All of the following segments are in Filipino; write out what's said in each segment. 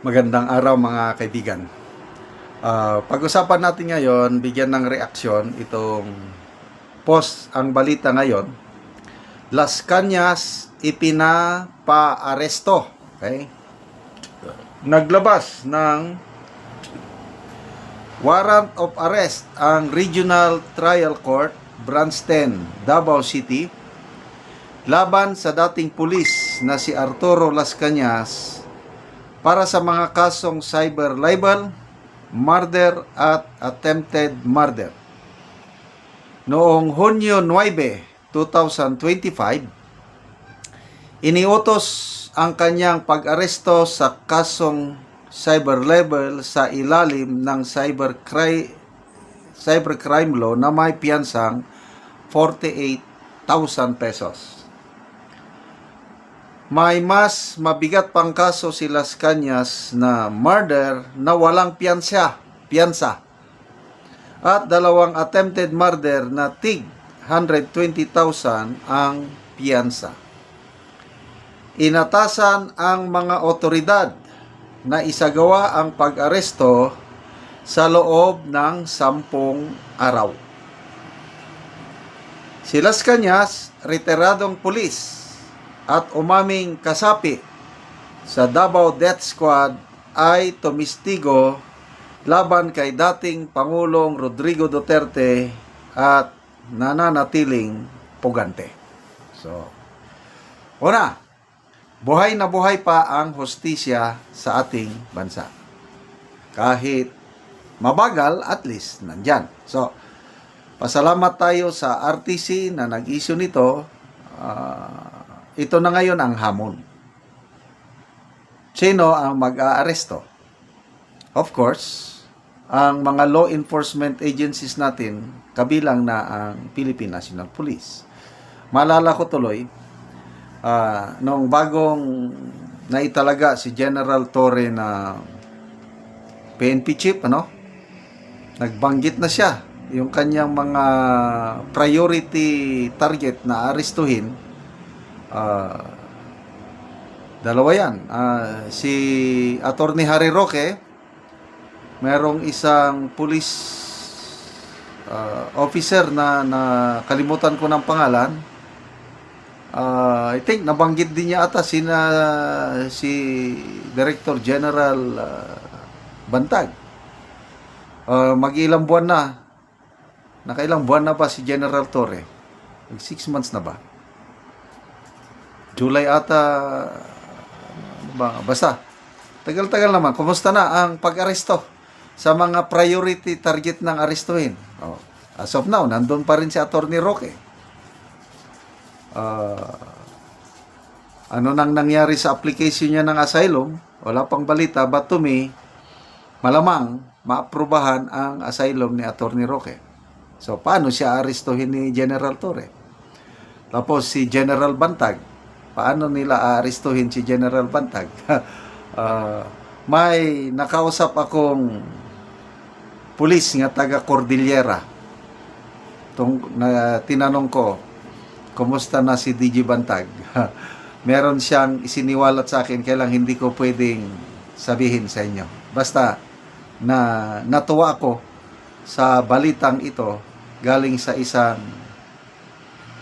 Magandang araw mga kaibigan. Pag-usapan natin ngayon, bigyan ng reaksyon itong post ang balita ngayon. Las Cañas ipinapa-aresto. Okay? Naglabas ng warrant of arrest ang Regional Trial Court, Branch 10, Davao City, laban sa dating pulis na si Arturo Las Cañas para sa mga kasong cyber libel, murder at attempted murder. Noong Hunyo 9, 2025, iniutos ang kanyang pag-aresto sa kasong cyber libel sa ilalim ng cybercrime law na may piyansang 48,000 pesos. May mas mabigat pang kaso si Las Cañas na murder na walang piyansa at dalawang attempted murder na tig 120,000 ang piyansa. Inatasan ang mga otoridad na isagawa ang pag-aresto sa loob ng 10 araw. Si Las Cañas, retiradong pulis at umaming kasapi sa Davao Death Squad, ay tumistigo laban kay dating Pangulong Rodrigo Duterte at nananatiling pugante. So, una, buhay na buhay pa ang hustisya sa ating bansa. Kahit mabagal, at least nandyan. So, pasalamat tayo sa RTC na nag-issue nito. Ito na ngayon ang hamon. Sino ang mag-aaresto? Of course, ang mga law enforcement agencies natin, kabilang na ang Philippine National Police. Maalala ko tuloy, noong bagong naitalaga si General Torre na PNP chief, nagbanggit na siya yung kanyang mga priority target na arestuhin. Dalawa yan. Si Attorney Harry Roque, merong isang police officer na kalimutan ko ng pangalan. I think nabanggit din niya ata si Director General Bantag. Mag-ilang buwan na. Nakailang buwan na ba si General Torre? 6 months na ba? July ata, basta, tagal-tagal naman. Kumusta na ang pag-aresto sa mga priority target ng arestuhin? As of now, nandun pa rin si Attorney Roque. Ano nang nangyari sa application niya ng asylum? Wala pang balita, but to me, malamang maaprubahan ang asylum ni Attorney Roque. So, paano siya arestuhin ni General Torre? Tapos si General Bantag, paano nila aarestuhin si General Bantag? May nakausap akong pulis nga taga Cordillera. Tinanong ko, kumusta na si DJ Bantag? Meron siyang isiniwalat sa akin, kaya lang hindi ko pwedeng sabihin sa inyo. Basta, natuwa ako sa balitang ito galing sa isang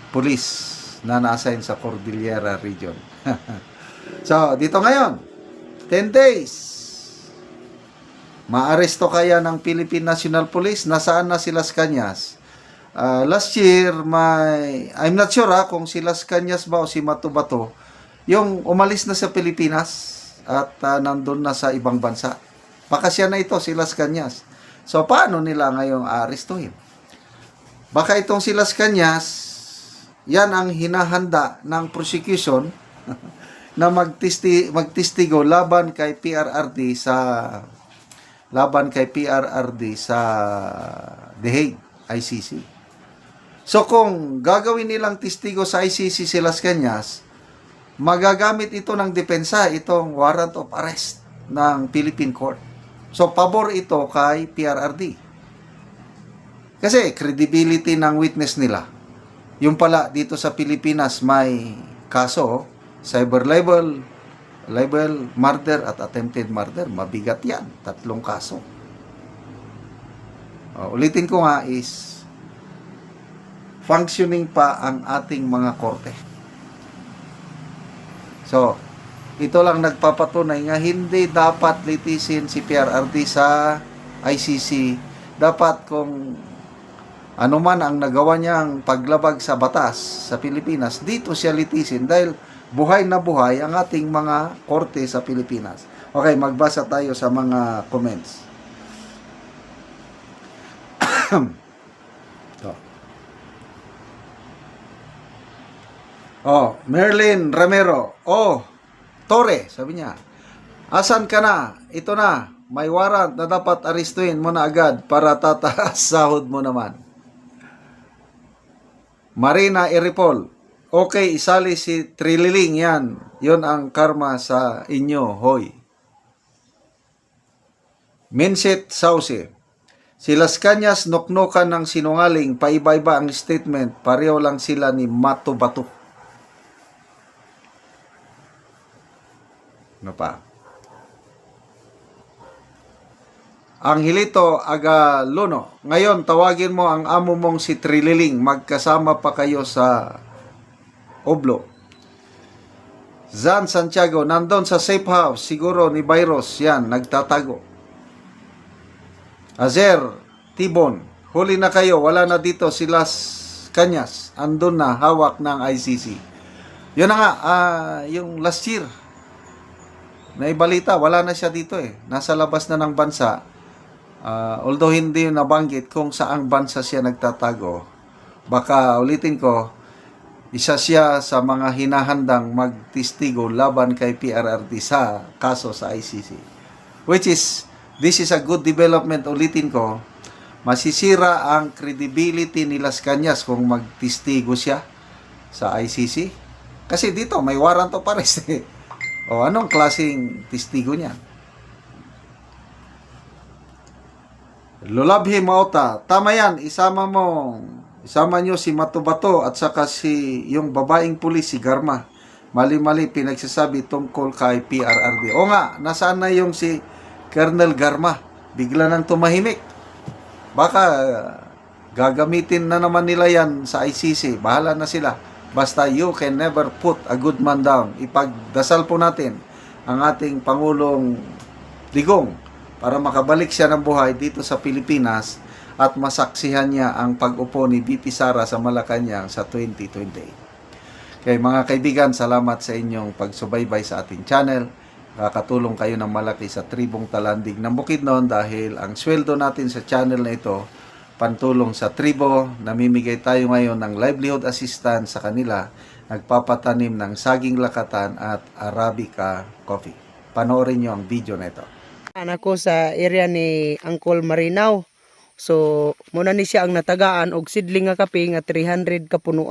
pulis na na-assign sa Cordillera region. So, dito ngayon, 10 days. Maaresto kaya ng Philippine National Police? Nasaan na si Las Cañas? Last year, I'm not sure kung si Las Cañas ba o si Matubato, yung umalis na sa Pilipinas at nandun na sa ibang bansa. Bakasya na ito si Las Cañas. So, paano nila ngayong aarestuhin? Baka itong si Las Cañas, yan ang hinahanda ng prosecution na magtistigo laban kay PRRD sa The Hague, ICC. So kung gagawin nilang testigo sa ICC si Las Cañas, magagamit ito ng depensa, itong warrant of arrest ng Philippine Court. So pabor ito kay PRRD. Kasi credibility ng witness nila. Yung pala dito sa Pilipinas may kaso, cyber libel, libel, murder at attempted murder. Mabigat yan. 3 kaso. Ulitin ko nga is functioning pa ang ating mga korte. So, ito lang nagpapatunay nga hindi dapat litisin si PRRD sa ICC. Dapat kung ano man ang nagawa niyang paglabag sa batas sa Pilipinas, dito siya litisin dahil buhay na buhay ang ating mga korte sa Pilipinas. Okay, magbasa tayo sa mga comments. Merlin Ramiro. Tore, sabi niya. Asan ka na? Ito na. May warrant na dapat aristuin mo na agad para tataas sahod mo naman. Marina Iripol. Okay, isali si Trililing yan. Yun ang karma sa inyo, hoy. Minsit Sauce. Si Las Cañas noknokan ng sinungaling, paiba-iba ang statement, pareho lang sila ni Mato Bato. Ano pa? Angelito Agaluno. Ngayon, tawagin mo ang amo mong si Trililing. Magkasama pa kayo sa Oblo. Zan Santiago. Nandun sa safe house. Siguro ni Virus. Yan, nagtatago. Azer Tibon. Huli na kayo. Wala na dito si Las Cañas. Andun na. Hawak ng ICC. Yun na nga. Yung last year. Naibalita. Wala na siya dito eh. Nasa labas na ng bansa. Although hindi nabanggit kung saang bansa siya nagtatago, baka ulitin ko, isa siya sa mga hinahandang magtistigo laban kay PRRD sa kaso sa ICC. Which is, this is a good development, ulitin ko, masisira ang credibility ni Las Cañas kung magtistigo siya sa ICC. Kasi dito, may warrant of arrest eh. Anong klaseng testigo niya? Lulabhi Mauta, tama yan, isama nyo si Matubato at saka si yung babaeng pulis, si Garma. Mali-mali pinagsasabi tungkol kay PRRD. O nga, nasaan na yung si Colonel Garma? Bigla nang tumahimik. Baka gagamitin na naman nila yan sa ICC. Bahala na sila. Basta you can never put a good man down. Ipagdasal po natin ang ating Pangulong Digong para makabalik siya ng buhay dito sa Pilipinas at masaksihan niya ang pag-upo ni VP Sara sa Malacanang sa 2028. Kaya mga kaibigan, salamat sa inyong pagsubaybay sa ating channel. Kakatulong kayo ng malaki sa tribong Talandig ng Bukidnon dahil ang sweldo natin sa channel na ito, pantulong sa tribo. Namimigay tayo ngayon ng livelihood assistance sa kanila, nagpapatanim ng saging lakatan at Arabica coffee. Panoorin nyo ang video na ito. Ako sa area ni Uncle Marinaw. So, muna ni siya ang natagaan og sidling nga kape nga 300 ka punuan.